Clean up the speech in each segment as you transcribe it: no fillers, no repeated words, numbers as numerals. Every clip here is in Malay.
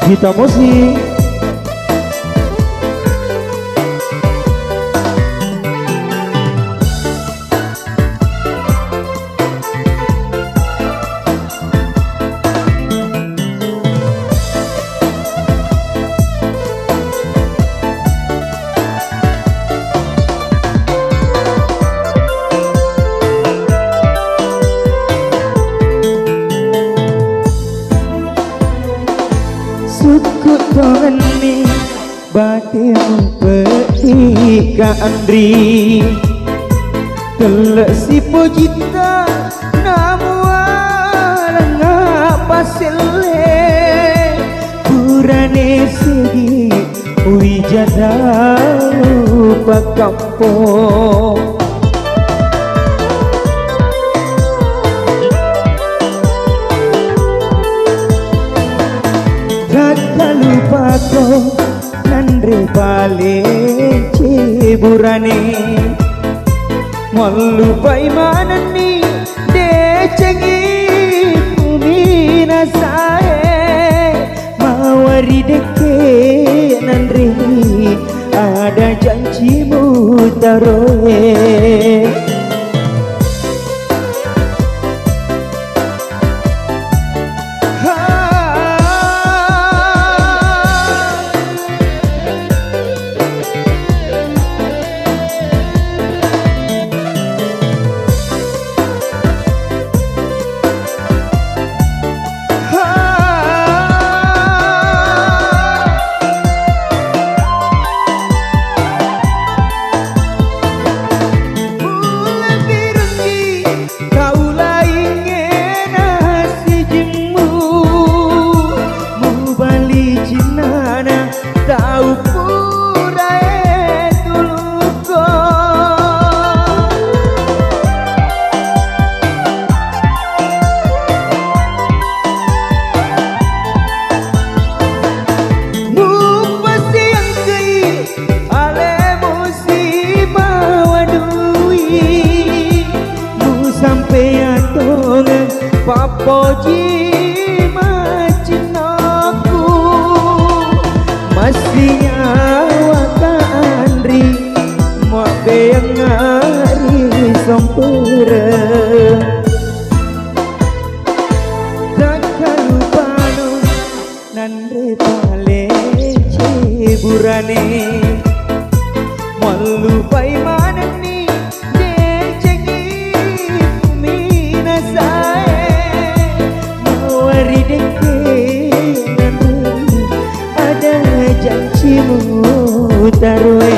Kita musik. Suku tongani batemu peti ka Andri telek si pojita namuala ngapa sele purane segi wijada lupa kampung lupa ko nandre pale ceburane mau lupai mana ni decengi kumina sae mawari deke nandre ada janjimu taroe Papoji macin aku masih nyawa Andri mau yang ngari sompere takkan lupa no nandre pale ceburane mau lupai mana ni decengi mina sae ada janjimu tarwe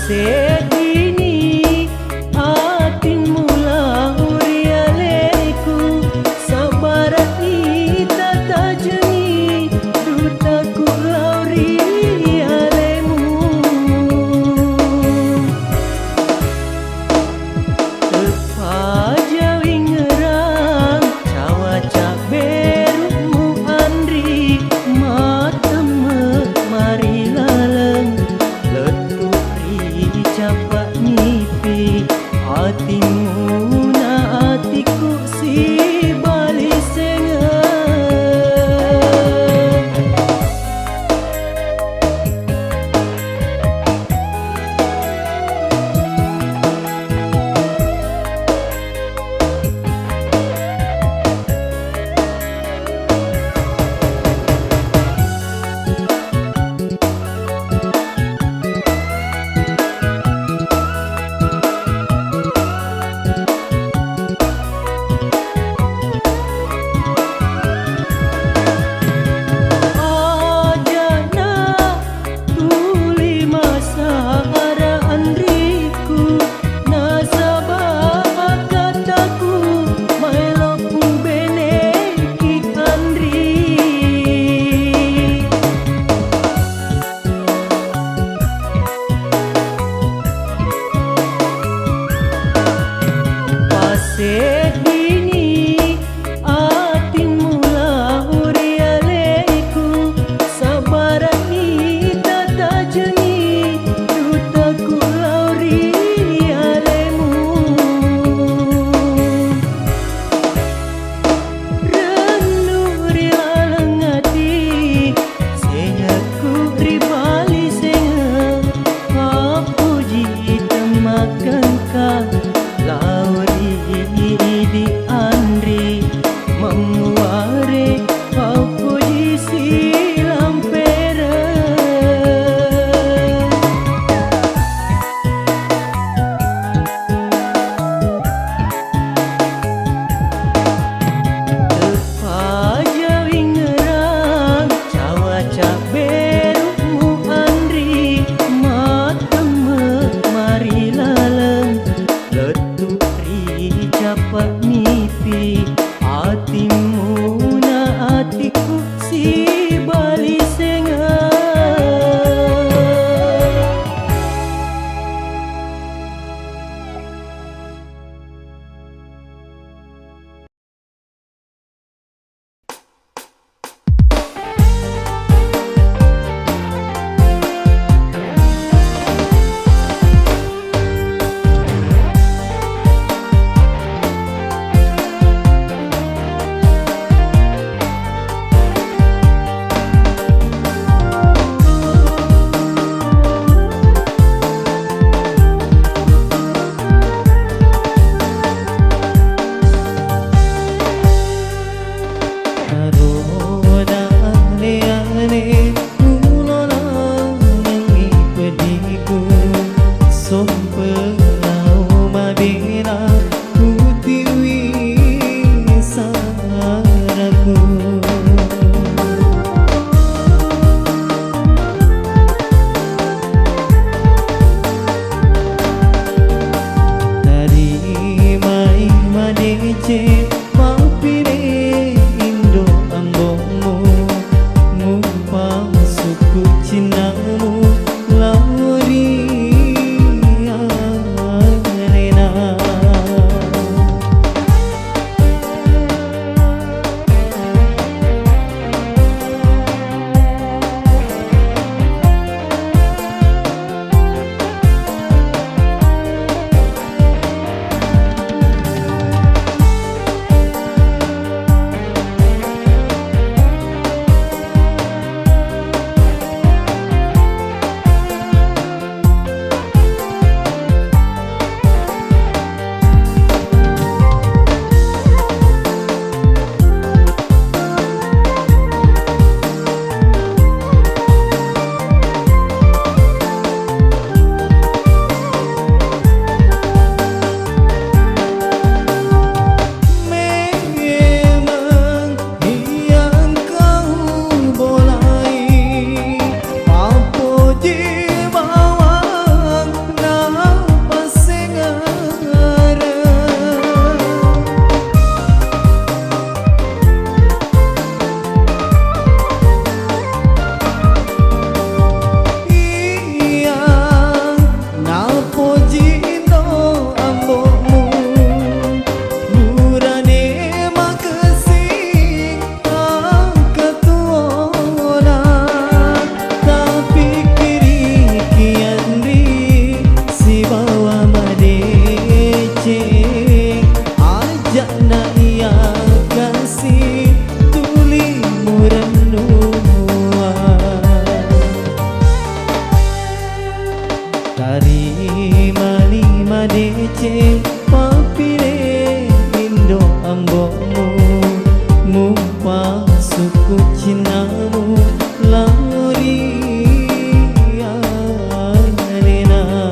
Pasedini atin mula urialeku sabarani tata jeni dutaku lauri alemu tepaja wingerang cawaca berumu andri mateme mari laleng capak ngipi hatimu na hatiku si bali senga Sedini atin mula urialeku sabarani tata jeni dutaku lauri alemu renuri laleng hati sengaku ribali senga papuji temakan kah lauri di andri memuare kau puji silam pera tepaja wingerang cawaca berumu andri mateme mari laleng letu capak ngipi hatimu na hatiku si bali senga Tarima lima DC papile Indo ambokmu Mupa suku Cinamu Lauri Alena.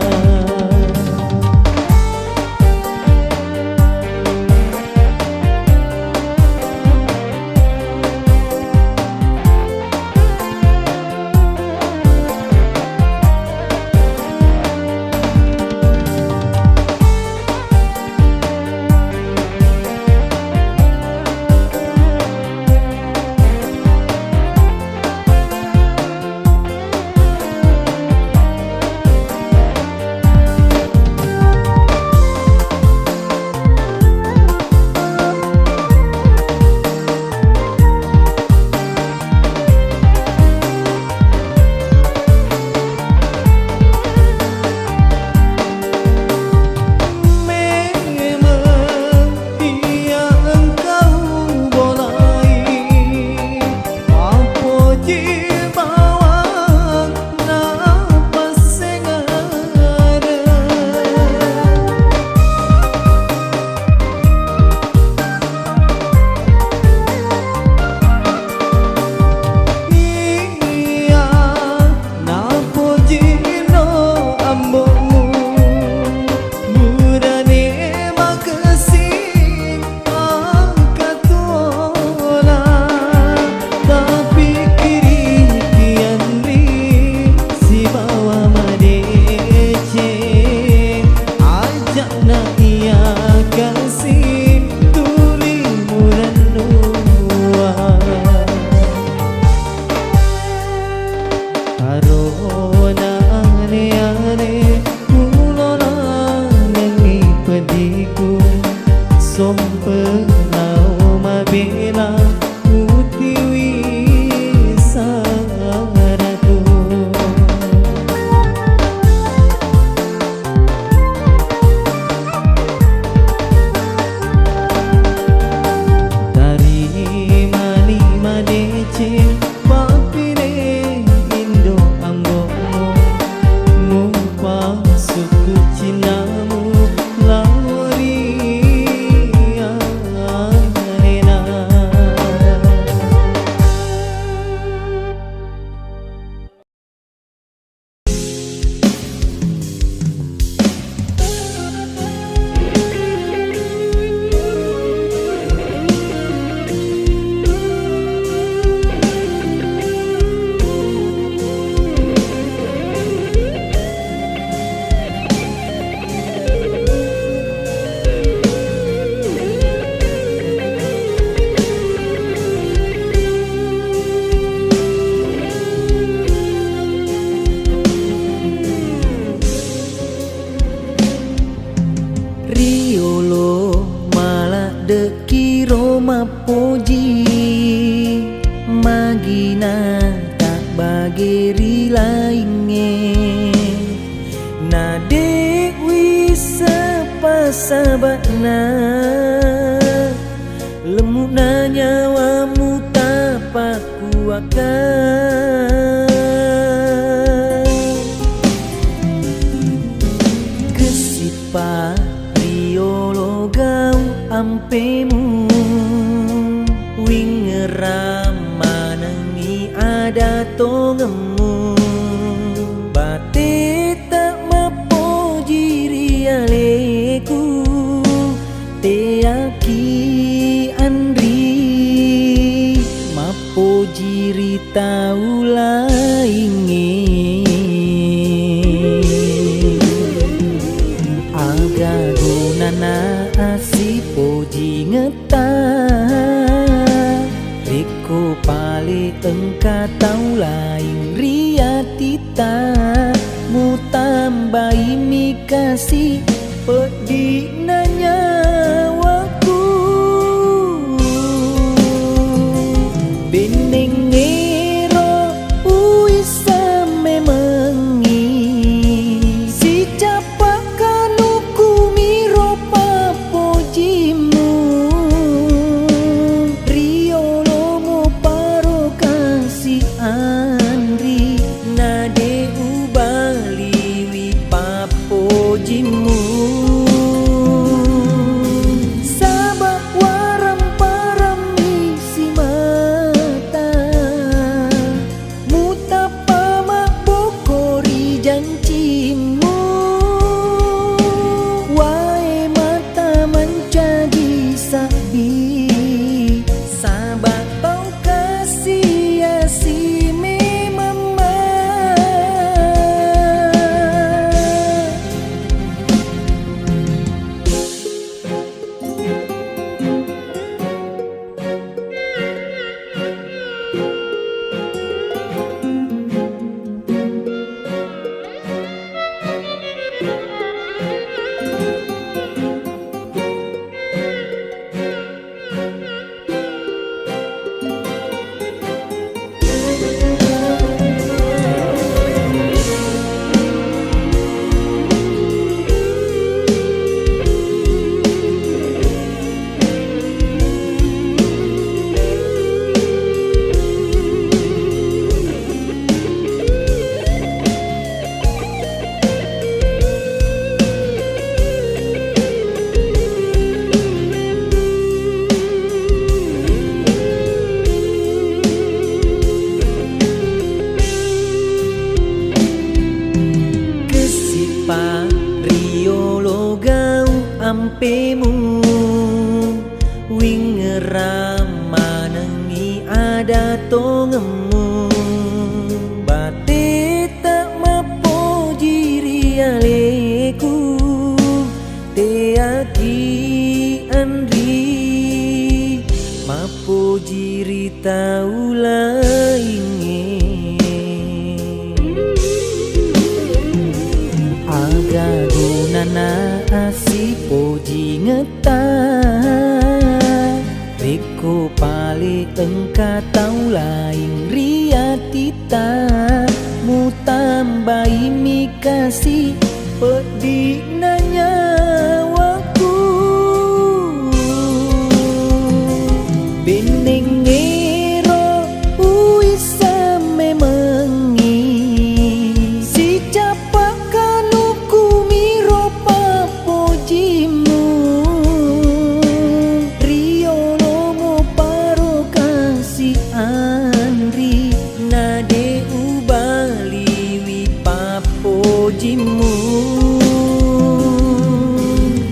Magina tak bageri lainnya Nade wisa pasabakna Lemuna nyawamu tapaku akan Gesipa riolo gau ampemu Wingeram manengi ada tongemu Bate tak mapo jiri aleku Teaki andri Mapo jiri taula ingin Aga gunana asipo jingeta Riko pale engka tau lain riatita Mu tambahi mi kasih pedina nyawaku Beneng ngero uisa memengi Si capak kaluku miro papojimu Riolomu paro kasih andri Nade ubali wipa pojimu. Sabak waram param isi mata, mutapa mak bokori janjimu. Wae mata menjadi sabi, sabak tau kasih asi memang. Riolo gau ampemu wingerama nengi ada tongemu bate tak mapo jiri aleku te aki andri mapo jiri taula gunana asi poji ngeta reko pale engka tau lain riatita mu tambahi mi kasih pedih nanya waku bening ngero uisa memengi si capak pojimu.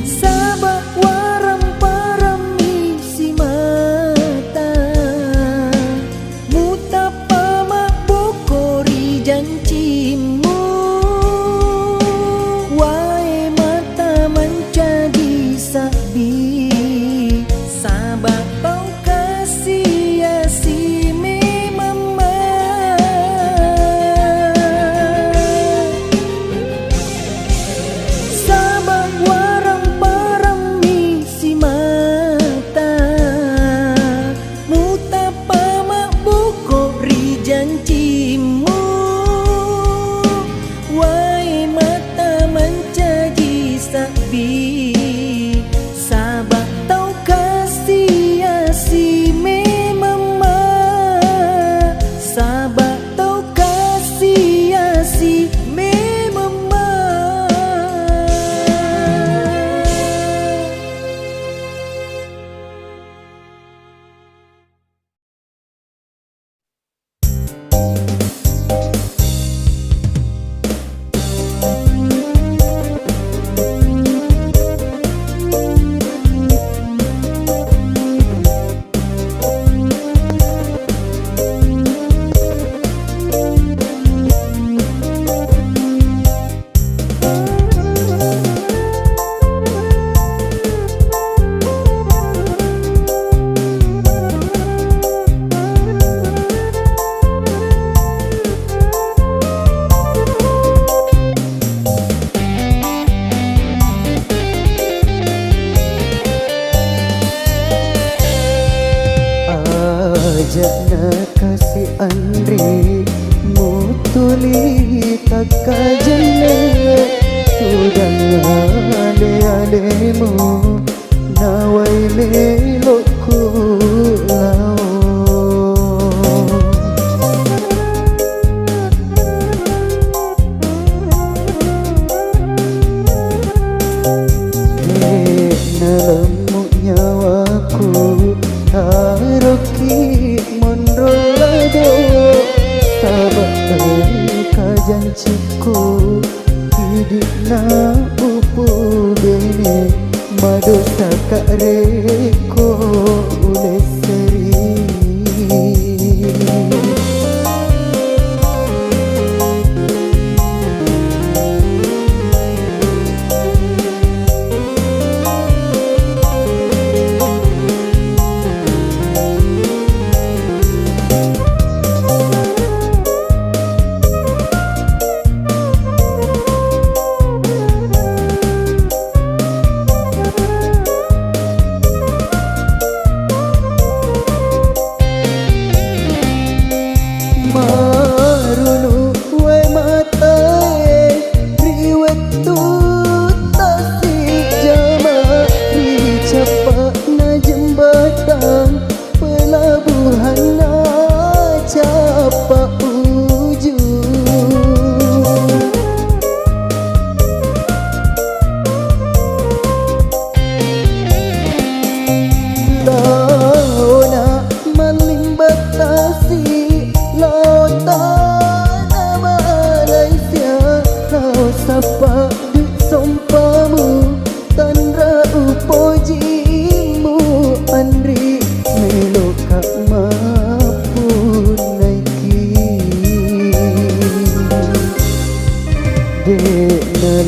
Sabak waram param isi mata, mutapa mak bokori janjimu. Wae mata menjadi sabi, sabak tau kasih asi memang. Janjimu wae mata menjadi sabi sabak tau kasih asi memang sabak tau kasih asi memang. Jana kasih Andri mutuli tak kajana sudah ale-alemu nawai melokku lao na upu bene madosa kareko oleh seri.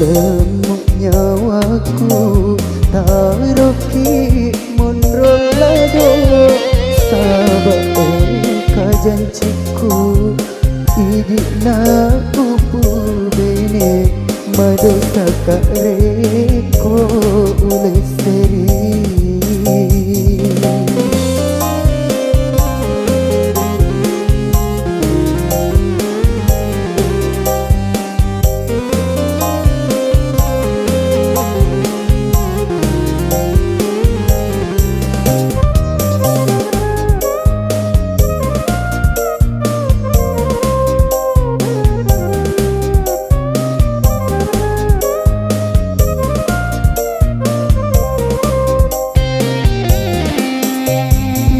Lemuk nyawaku taroki monrolado sahabat kajanciku idina upu bene madosa kareko oleh seri.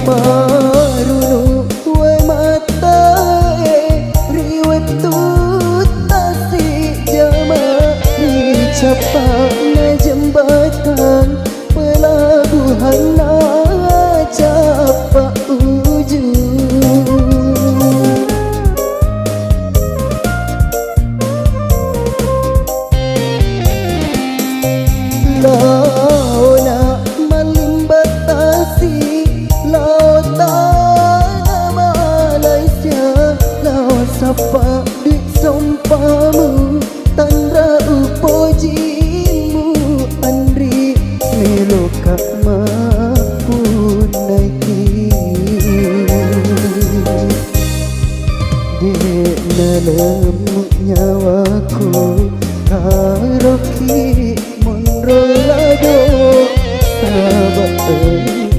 Marunu we matae riwet tu tasik jama dicapak na jembatan pelabuhan na capak ujung. Launa malimbatasi lautan Malaysia, laut sapa di sompamu tandra upojimu andri meloka mapun naiki dek nalemuk nyawaku karoki monrolado sahabat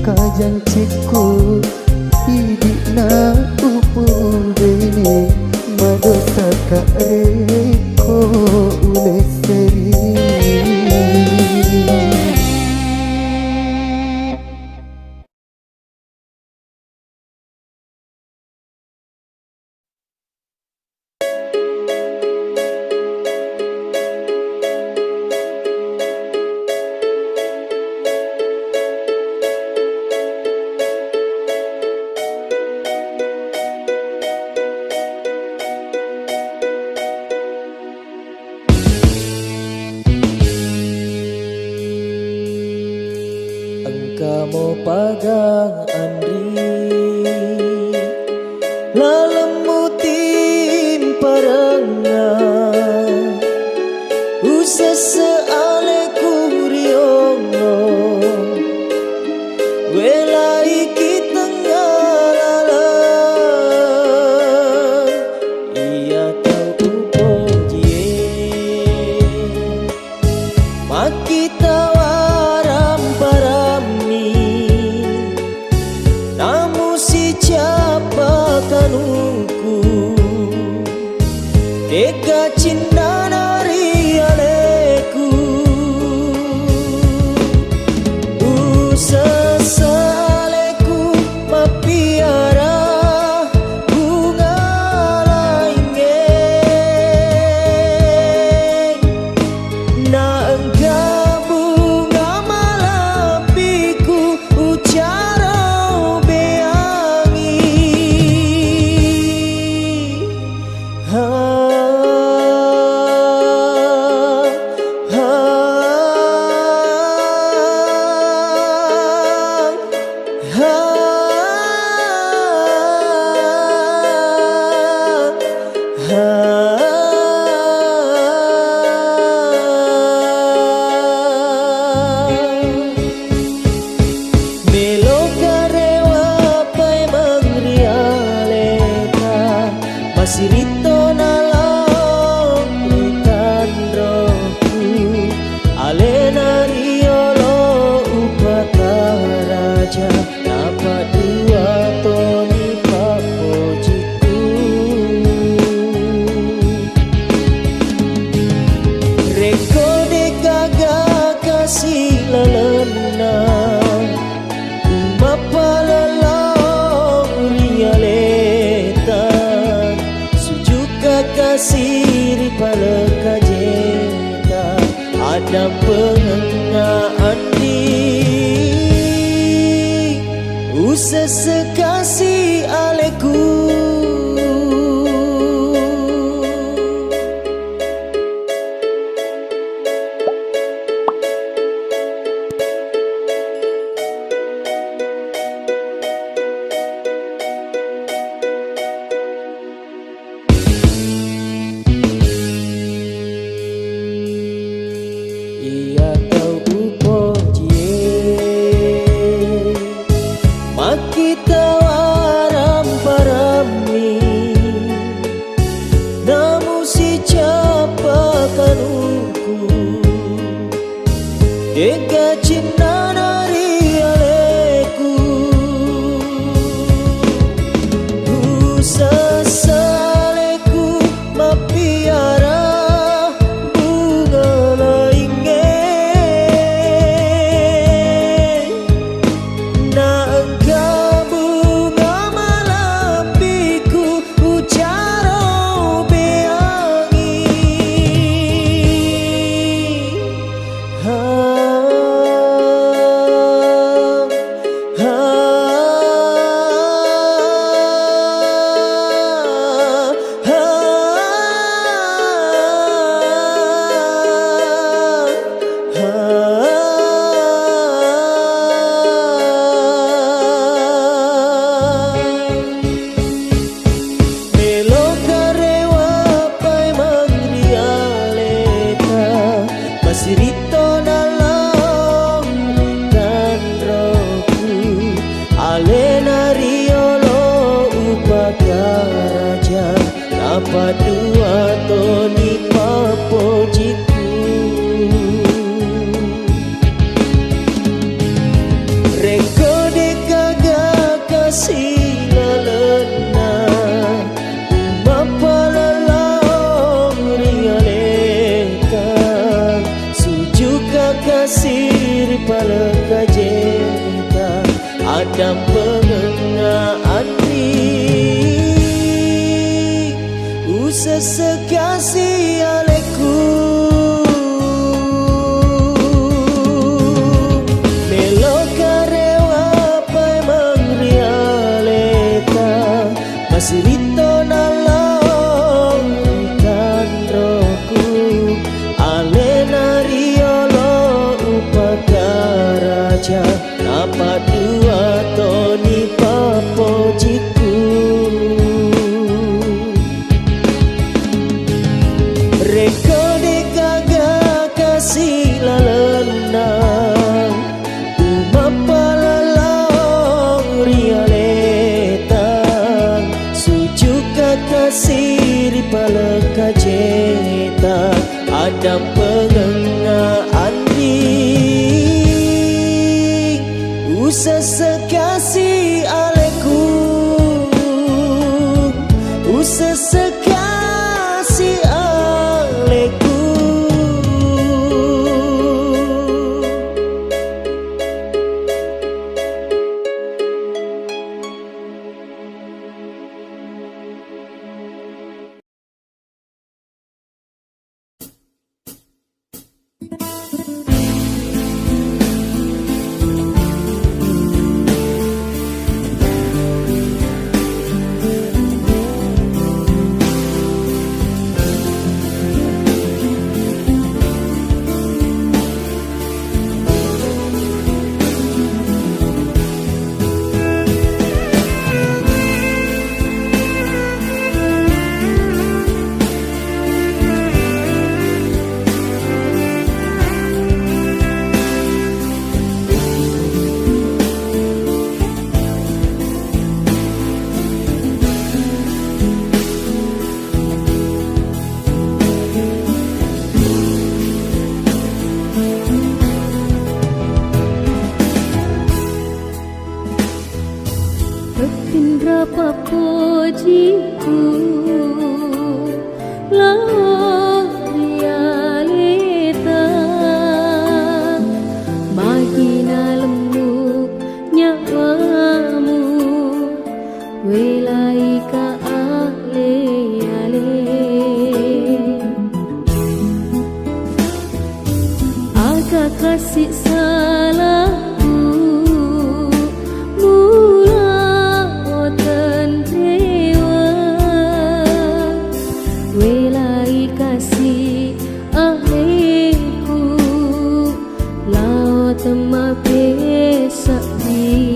kajanciku idina upu bene madosa kareko oleh seri. Kamu pagang andri lalemutin parangan usasa ale kuriono welai kita ngalalan ia tahu uponjie makita waram parami namu si capa kanungku tega cinta nari aleku usasaleku mapiara bunga lainge ada pengenaan di usah sekasih aleku. Ia tahu upo cie maki tawaram parami namu si capakan uku dega cinta dari aleku usah saleku mapiara Sirito dalam dan rohku alena riolo upakaraja dapat dua toni papojiku reko dekaga kasih lalena mapalalong rialeka kasih paleka jeta ada pengenaan di usah sekasih aleku melo karewa pai mangrialeta masih rito nalong ikan roku alena riolo upakaraja dapat dua toni papojiku reko dekaga kasih lalena umapalalong rialeta sujuka kasih ripaleka jeta ada pengenaan usah sekasih aleku usah sekasih aleku papojiku lalong rialeta magina lemuk nyawamu welai ka ale ale maka kasih salahku mula oten dewa welai kasih ahliku lao tema pesak di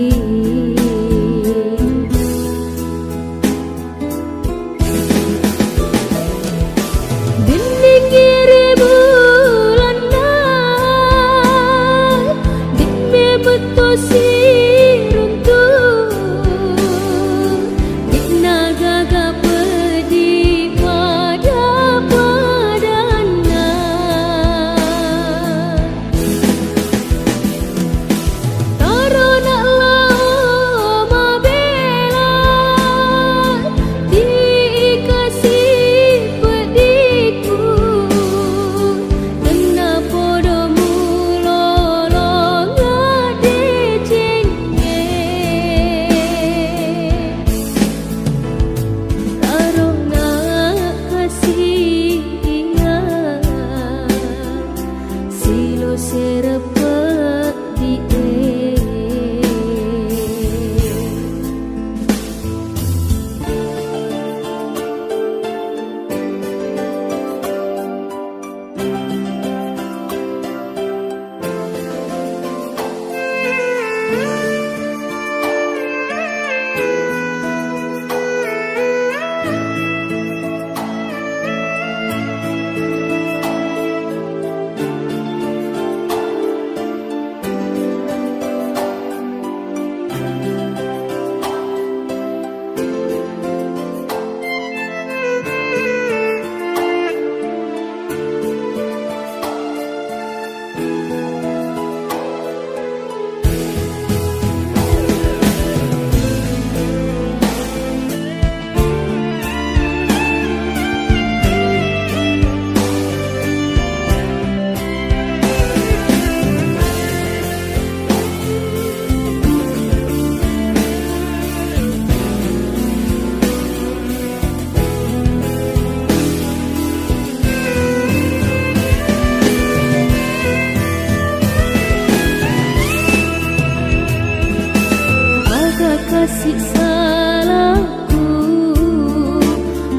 kasih salahku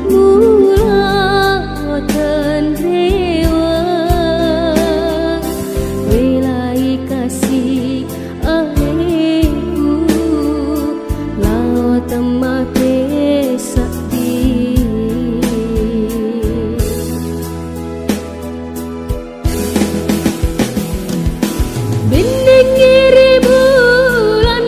mula oten dewa welai kasih ahliku lao tema pesak di binding iri bulan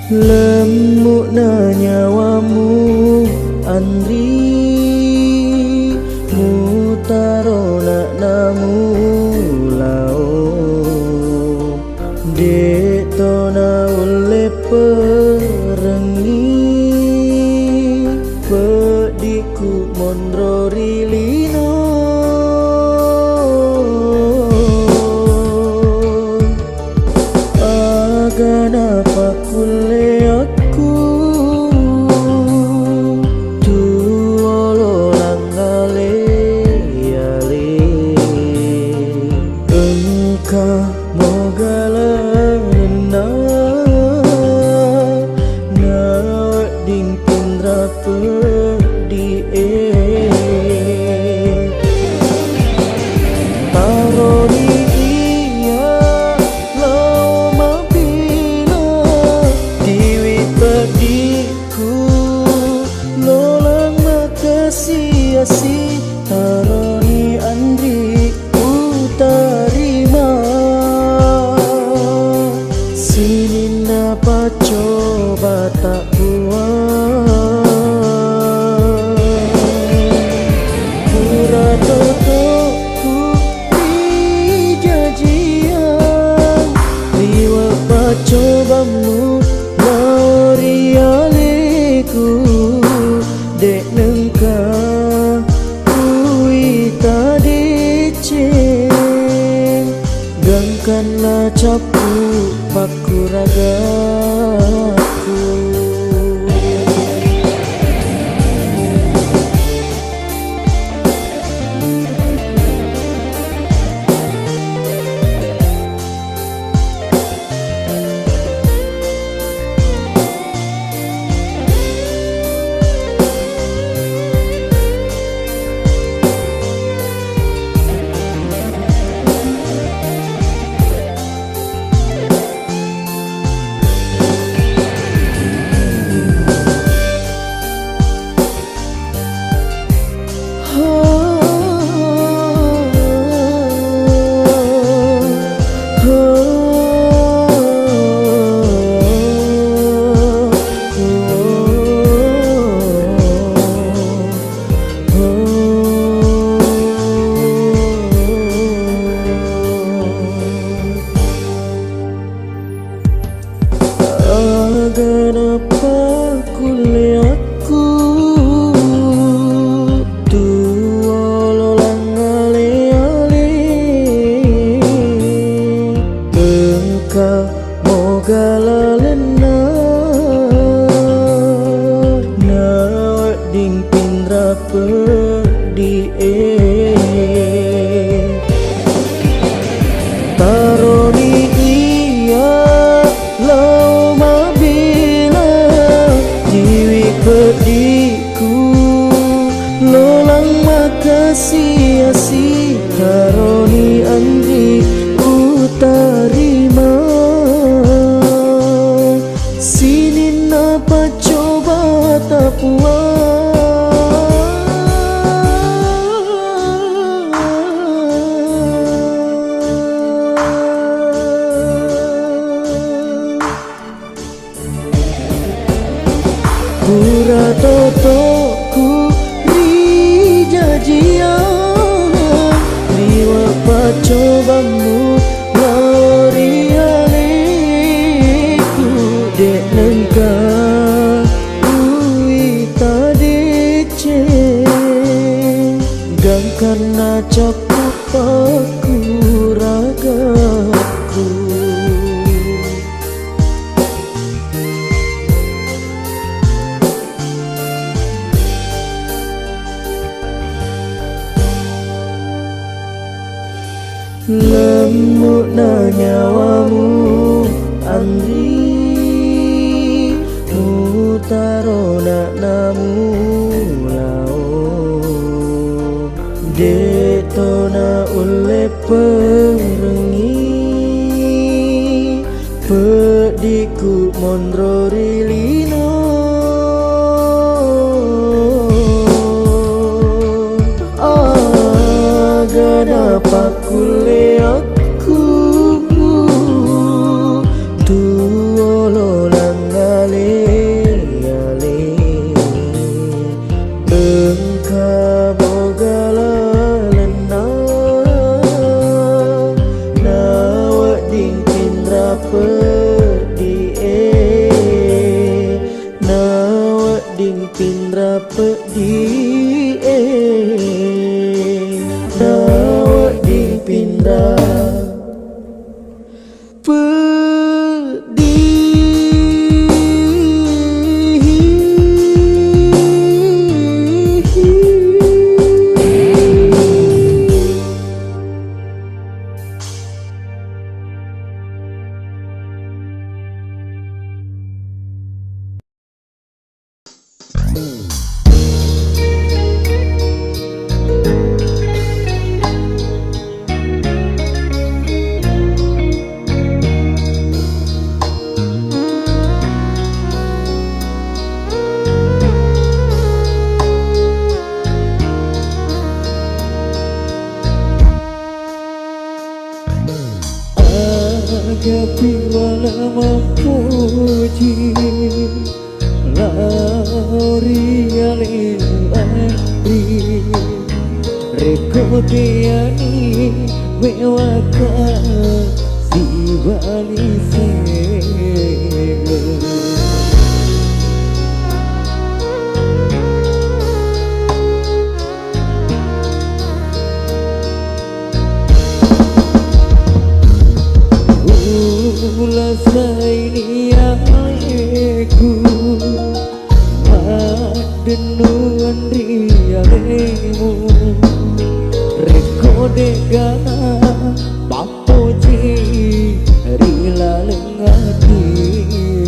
Lemuk na nyawamu Andri, mutaro nak namu lao. Dek to na oleh perengi, pediku mondro rilino. Agana pakule aku tuolo langale yale. Engkau mogalana na ding pindra pedi taroni iya lau mabila diwi pediku lolang makasih taroni andri utarima. Sini napa coba tak buat pura totoku di jajian liwa pacobamu lauri aleku dek nengka kui tadi ceng gangkanlah capu paku ragaku. Kenapa kulihatku tuolo langale-ale. Engkau mogalalena na ding pindra pedi taroni iya lau mabila diwi pediku lolang makasih taroni andri utarima. Sini napa coba tak puas pura totoku di jajian liwa pacobamu lauri aleku dek nengka kui tadi ceng gangkana capu paku ragaku. Lemuk na nyawamu Andri, mutaro nak namu lao. Dek to na oleh perengi, pediku mondro rilino. Agana pakule aku tuolo langale Tapi wala mapuji Lauri alilari Rekodeani mewaka si balise Ulasai aku Adenuan rialemu Rekodegana papoji rila lengatimu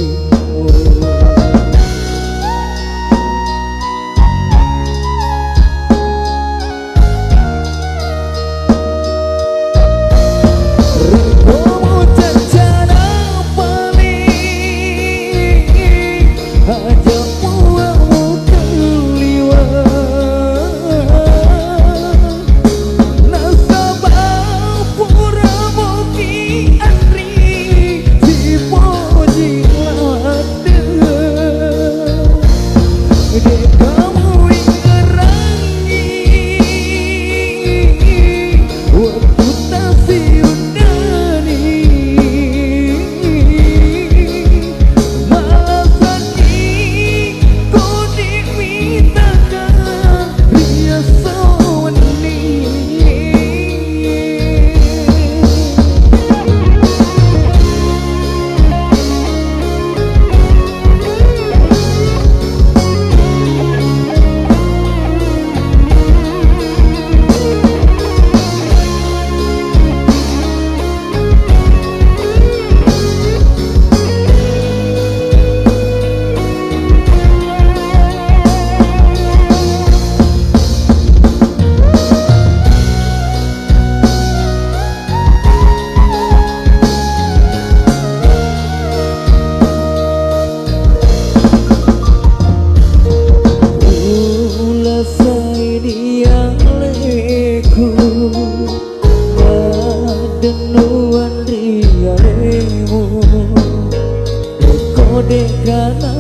Adenuan rialemu Rekodegana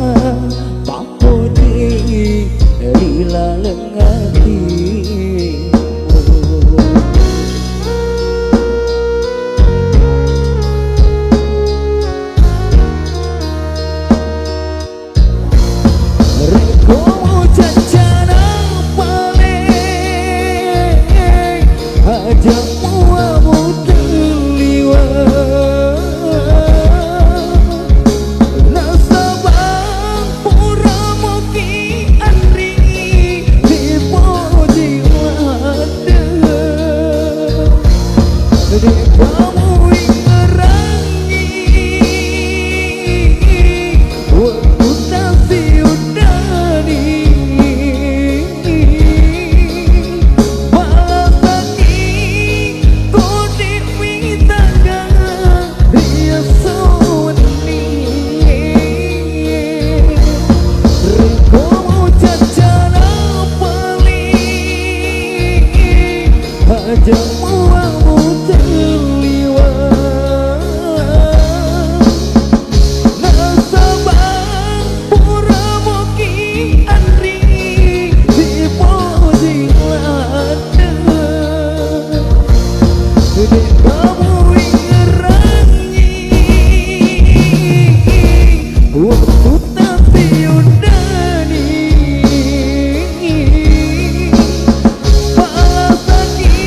papoji rila lengatimu Rekomu jajana paling ajamu Jamuamu terliwat Nasabang puramuki andri di poji lada Gede kamu ingerangi Waktu tapi udani Balasani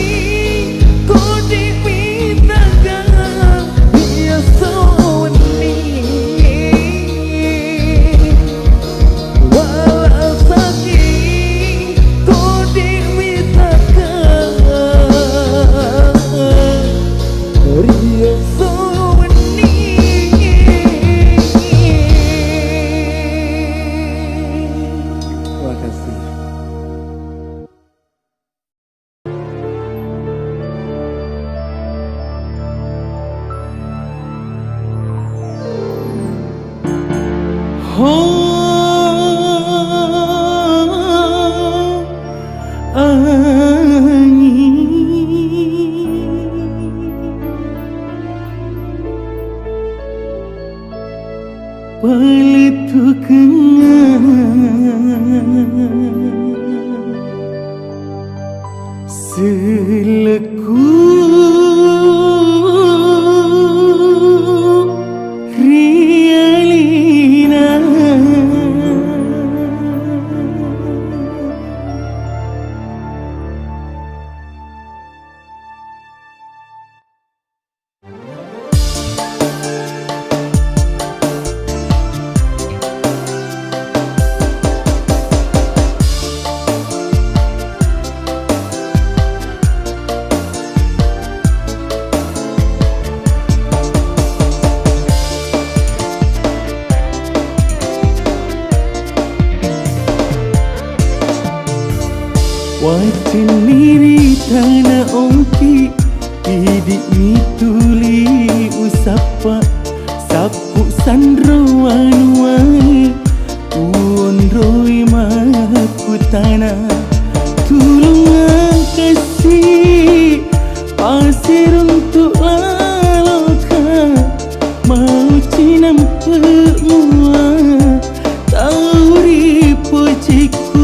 Wajin niri tanah ongki Idi mi tuli usapa Sapu sandro wanuai Uon roi maku tanah Tulungan kasih Pasir untuk laloka Mau cinam pemua Tauri pojiku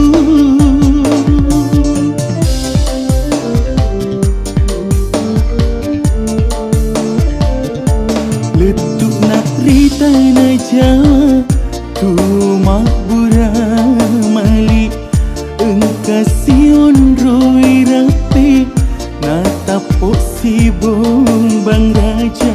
Letuk nak tanah Jawa Tu makbura mali Engkasiun roi rapi Natapok si bombang raja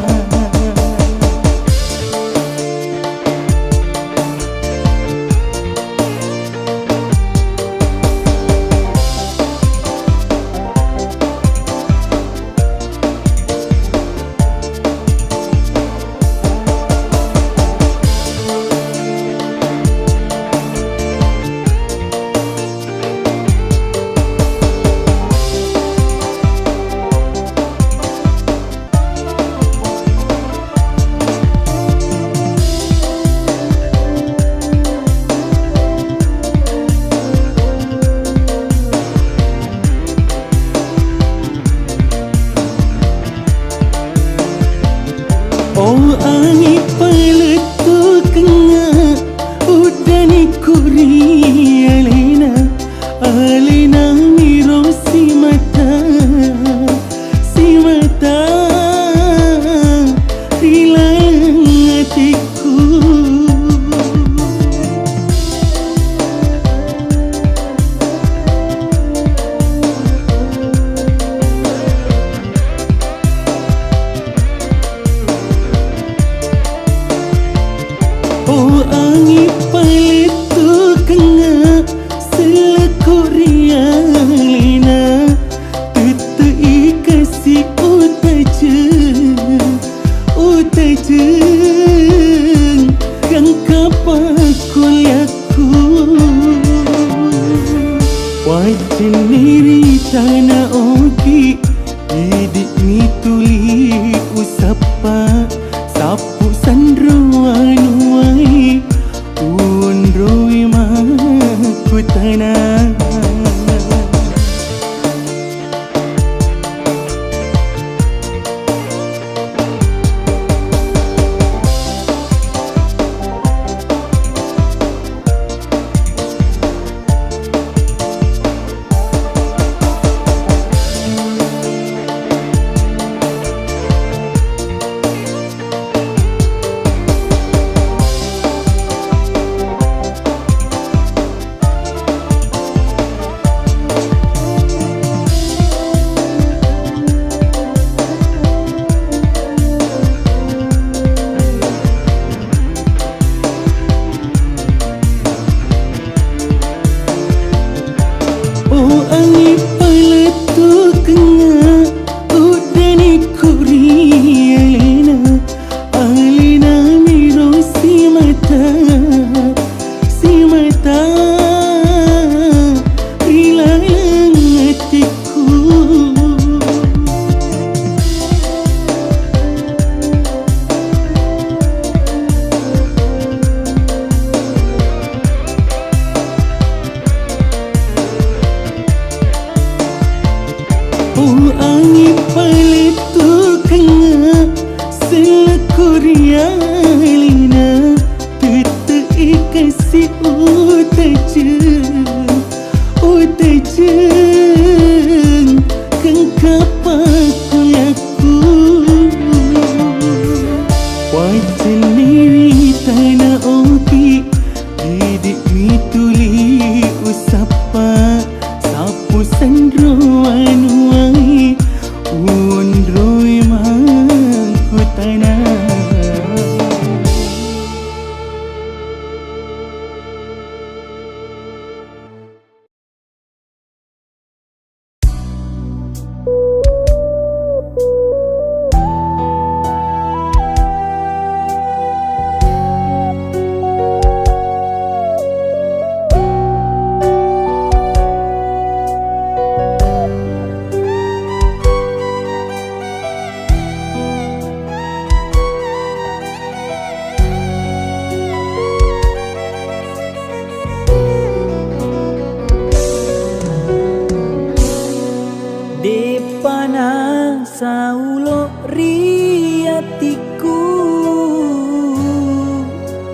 Oh angin peletu kena Udani kuri Alena miro si mata Hilang hatiku Oh angin paletu kena Selekuri alina Tetei kasih utajeng Yang kapakulyaku Wajin niri tanah ogi Idik mi tuli usapa Sapu sandro wanuai Uon roi maku tanah Oh angin peletu kena Udani kuri Alena miro si mata Hilang hatiku Oh angin paletu kena Selekuri alina chừng ôi tay chừng keng kapa kulaku wajan niri tanah oki didik mituli usapa sapu sandro anuai undroi mangku tanah. Depana saulo riatiku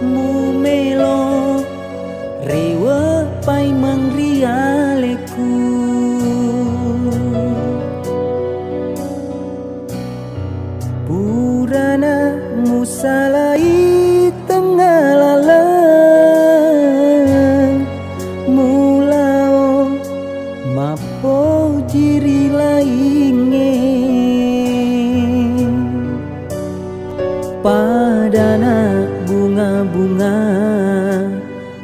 mumelo rewa pai mangrialeku purana musalai tengah lalang mulao mapo jiri lainge padana bunga-bunga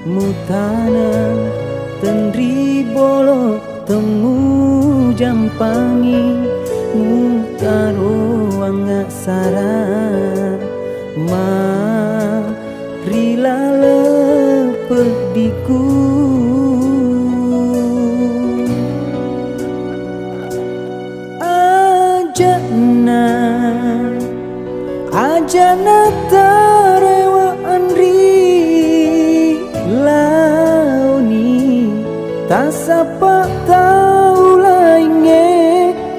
mutana tendri bolo temu jampangi mutaro angak sara rilala pediku Ajana tarewa andri launi tasapa tau lainge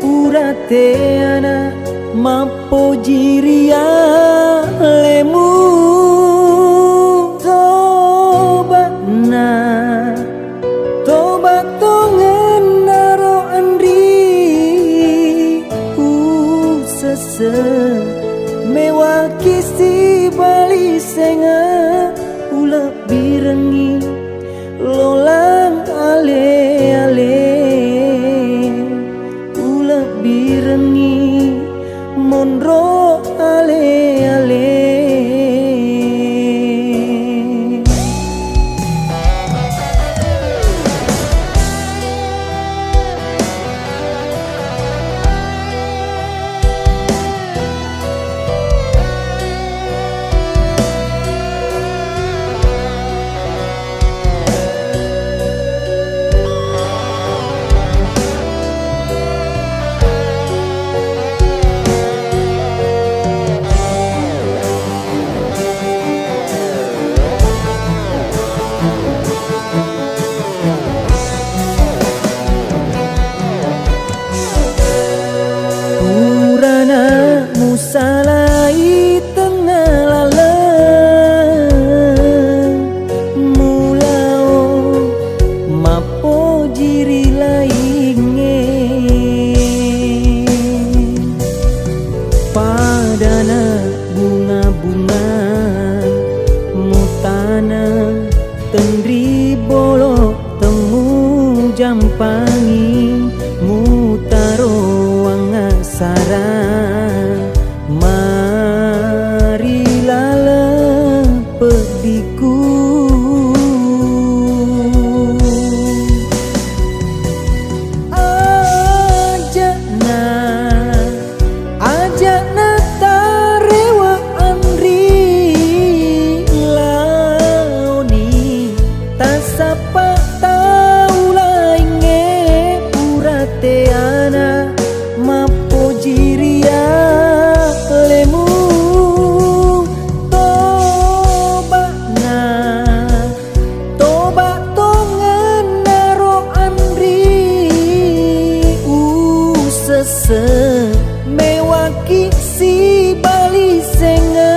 urate ana mapo jiria lemu toba tongen naro andri sese mewaki si bali senga ula birengi lolang ale-ale ula birengi monro ale-ale. Salai tengah lalang mulao mapo jiri lainge padana bunga-bunga mutana tendri bolo temu jampangi mutaro angak sara marilala pediku ajana tarewa andri launi tasapa tau lainge urate ana mapo jiria lemu toba tongan naro andri sese mewaki si bali senga